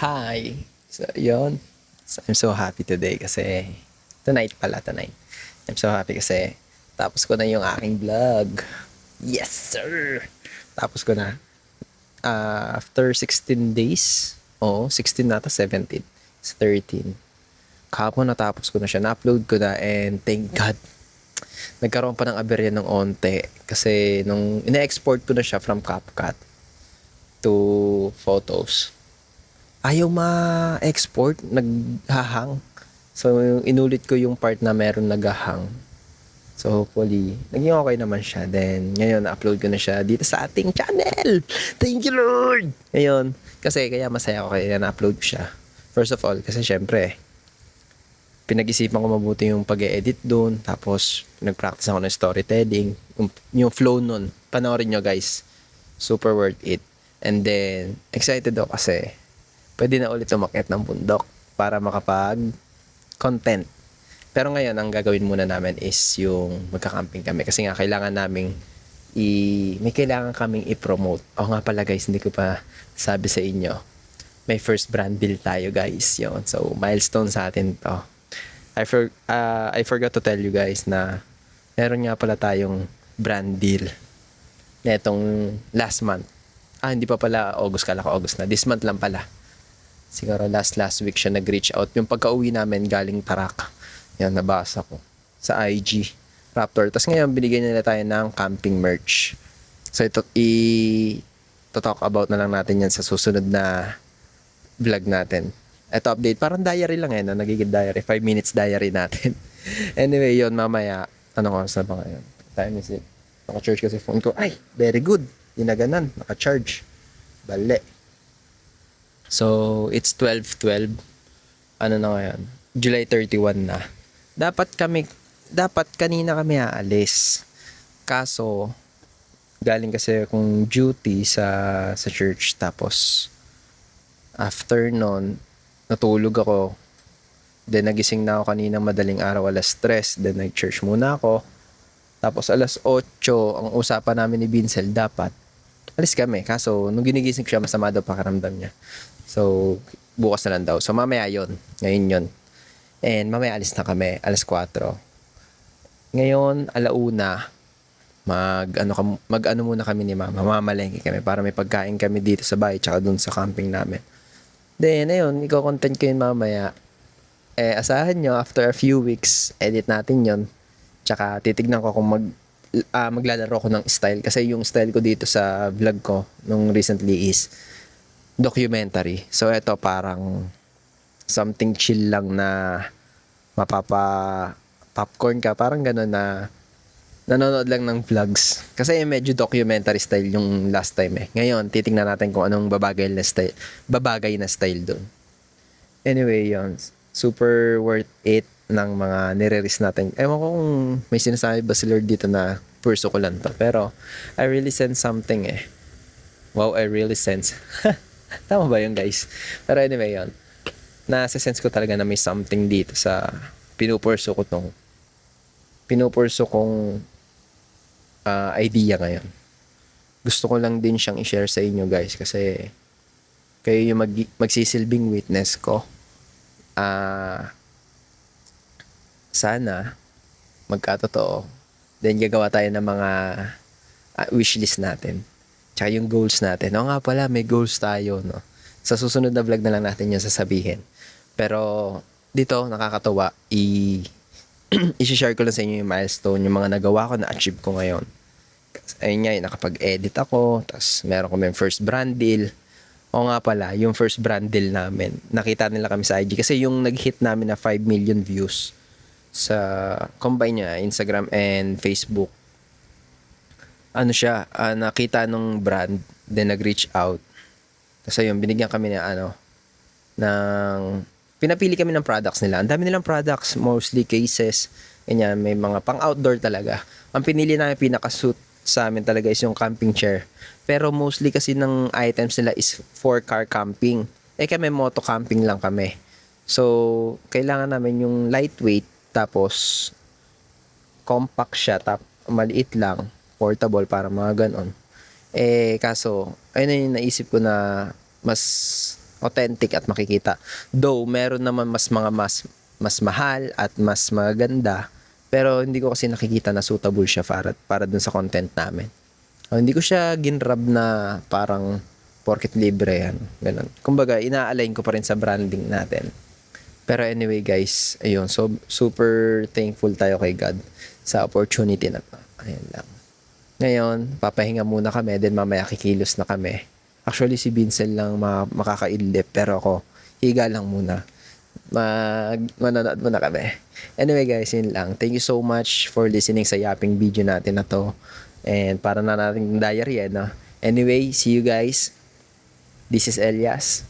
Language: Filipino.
Hi! So, yun. So, I'm so happy today kasi tonight. I'm so happy kasi tapos ko na yung aking vlog. Yes, sir! Tapos ko na. After 16 days, oo, 16 nata, 17. It's 13. Kahapon natapos ko na siya. Na-upload ko na and thank God. Nagkaroon pa ng aberya ng onte kasi nung ina-export ko na siya from CapCut to photos, ayaw ma-export, naghahang. So, inulit ko yung part na meron naghahang. So, hopefully, naging okay naman siya. Then, ngayon, na-upload ko na siya dito sa ating channel. Thank you, Lord! Ngayon, kasi kaya masaya ako kaya na-upload ko siya. First of all, kasi syempre, pinag-isipan ko mabuti yung pag-edit doon. Tapos, nag-practice ako ng storytelling. Yung flow nun, panoorin nyo guys. Super worth it. And then, excited ako kasi pwede na ulit umakyat ng bundok para makapag-content. Pero ngayon, ang gagawin muna namin is yung magka-camping kami. Kasi nga, kailangan naming may kailangan kaming i-promote. O nga pala guys, hindi ko pa sabi sa inyo. May first brand deal tayo guys. Yun. So, milestone sa atin to. I forgot to tell you guys na meron nga pala tayong brand deal netong last month. Hindi pa pala August, kala ko August na. This month lang pala. Siguro last week siya nag-reach out. Yung pagka-uwi namin galing Tarak. Yan, nabasa ko. Sa IG. Raptor. Tapos ngayon, binigyan nila tayo ng camping merch. So, talk about na lang natin yan sa susunod na vlog natin. Ito update. Parang diary lang no? Nagiging diary. 5 minutes diary natin. Anyway, yon mamaya. Anong oras na ba ngayon? Time is it? Naka-charge kasi phone ko. Ay, very good. Dinaganan. Naka-charge. Bale. So, it's 12:12. Ano na ngayon? July 31 na. Dapat kanina kami aalis. Kaso, galing kasi akong duty sa church. Tapos, after nun, natulog ako. Then, nagising na ako kanina madaling araw, alas 3. Then, nag-church muna ako. Tapos, alas 8, ang usapan namin ni Vincel, dapat alis kami. Kaso, nung ginigising ko siya, masama daw pakiramdam niya. So, bukas na lang daw. So, mamaya yon. Ngayon yon. And mamaya alis na kami. Alas 4. Ngayon, alauna, mag-ano muna kami ni mama. Mamalengke kami para may pagkain kami dito sa bahay tsaka dun sa camping namin. Then, ayun, iko-content ko yun mamaya. Asahan nyo, after a few weeks, edit natin yon. Tsaka titignan ko kung maglalaro ko ng style. Kasi yung style ko dito sa vlog ko nung recently is documentary. So, ito parang something chill lang na popcorn ka. Parang gano'n na nanonood lang ng vlogs. Kasi medyo documentary style yung last time Ngayon, titingnan natin kung anong babagay na style doon. Anyway, yon super worth it ng mga nire-risk natin. Ewan ko kung may sinasabi ba si Lord dito na purso ko lang to. Pero, I really sense something Wow, I really sense. Tama ba yun, guys? Pero anyway, yun. Nasa-sense ko talaga na may something dito sa pinupurso kong idea ngayon. Gusto ko lang din siyang i-share sa inyo, guys, kasi kayo yung magsisilbing witness ko. Sana magkatotoo. Then gagawa tayo ng mga wishlist natin. Tsaka yung goals natin. O nga pala, may goals tayo, no? Sa susunod na vlog na lang natin yung sasabihin. Pero dito, nakakatawa, i-share ko lang sa inyo yung milestone, yung mga nagawa ko, na-achieve ko ngayon. Ayun nga, nakapag-edit ako, tapos meron kami yung first brand deal. O nga pala, yung first brand deal namin, nakita nila kami sa IG. Kasi yung nag-hit namin na 5 million views sa combine niya, Instagram and Facebook. Ano siya, nakita nung brand, then nag-reach out. Tapos ayun, binigyan kami pinapili kami ng products nila. Ang dami nilang products, mostly cases, ganyan, may mga pang-outdoor talaga. Ang pinili namin pinaka-suit sa amin talaga is yung camping chair. Pero mostly kasi ng items nila is for car camping. Kami moto camping lang kami. So, kailangan namin yung lightweight, tapos compact siya, maliit lang, portable para mga ganon. Kaso, ayun na yung naisip ko na mas authentic at makikita. Though meron naman mas mahal at mas maganda, pero hindi ko kasi nakikita na suitable siya para dun sa content namin. Hindi ko siya ginrab na parang porket libre yan. Ganun. Kumbaga, ina-align ko pa rin sa branding natin. Pero anyway guys, ayun. So, super thankful tayo kay God sa opportunity na to. Ayun lang. Ngayon, papahinga muna kami. Then mamaya kikilos na kami. Actually, si Vincent lang makakaidlip. Pero ako, higa lang muna. Manonood muna kami. Anyway guys, yun lang. Thank you so much for listening sa yapping video natin na to. And para na nating diary, no? Anyway, see you guys. This is Elias.